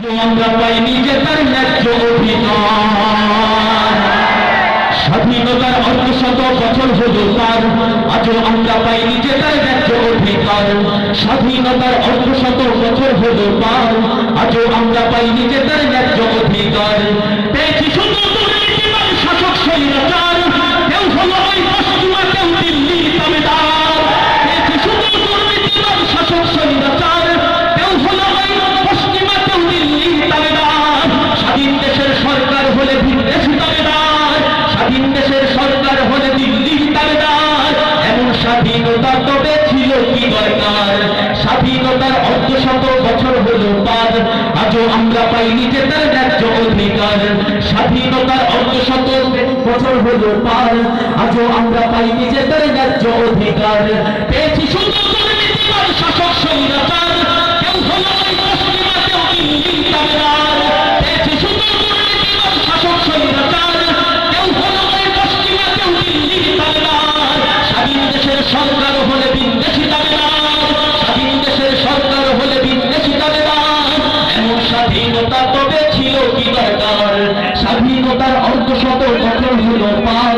আমরা পাই নিজেদের ন্যায্য অধিকার। স্বাধীনতার অর্ধশত বছর হলো পার, আজও আমরা পাই নিজেদের ন্যায্য অধিকার। স্বাধীনতার অর্ধশত বছর হলো পার, আজও আমরা পাই নিজেদের ন্যায্য অধিকার। পেয়েছি শুধু দুর্নীতিবাদ শাসক স্বৈরাচার, কেউ হলো ওই পশ্চিমা, কেউ দিল্লির তাবেদার। পেয়েছি শুধু দুর্নীতিবাদ শাসক স্বৈরাচার, কেউ হলো ওই পশ্চিমা, কেউ দিল্লির তাবেদার। স্বাধীন দেশের সরকার হলে বিদেশি তাবেদার, স্বাধীন দেশের সরকার হলে দিল্লির তাবেদার। এমন স্বাধীনতা তবে ছিল কি দরকার? স্বাধীনতার অর্ধশত বছর হলো পার, আজও আমরা পাই নিজেদের ন্যায্য অধিকার। স্বাধীনতার অর্ধশত বছর হলো পার, আজও আমরা পাই নিজেদের ন্যায্য অধিকার। পেয়েছি শুধু দুর্নীতিবাদ শাসক স্বৈরাচার, কেউ হলো ওই পশ্চিমা, কেউ দিল্লির তাবেদার। পেয়েছি শুধু দুর্নীতিবাদ শাসক স্বৈরাচার, কেউ হলো ওই পশ্চিমা, কেউ দিল্লির তাবেদার। স্বাধীন দেশের সরকার হলে বিদেশি তাবেদার, স্বাধীন দেশের সরকার হলে বিদেশি তাবেদার। এমন স্বাধীনতা তবে ছিল কি দরকার? স্বাধীনতার অর্ধশত বছর হলো পার,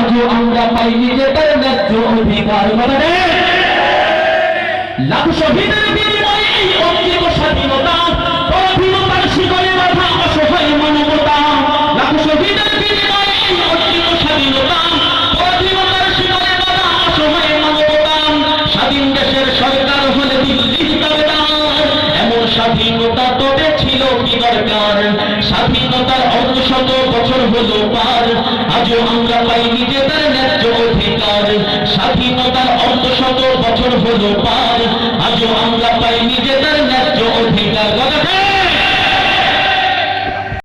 আজও আমরা পাই নিজেদের ন্যায্য অধিকার। লাখ শহীদের বিনিময়ে এই অর্জিত স্বাধীনতা, পরাধীনতার শিকলে বাঁধা অসহায় মানবতা। লাখ শহীদের বিনিময়ে এই অর্জিত স্বাধীনতা, পরাধীনতার শিকলে বাঁধা অসহায় মানবতা। স্বাধীন দেশের সরকার হলে দিল্লির তাবেদার। এমন স্বাধীনতা তবে ছিল কি দরকার? স্বাধীনতার অর্ধশত বছর হলো পার, আজও আমরা পাই নিজেদের ন্যায্য অধিকার। স্বাধীনতার অর্ধশত বছর হলো পার, আজও আমরা পাই নিজেদের ন্যায্য অধিকার।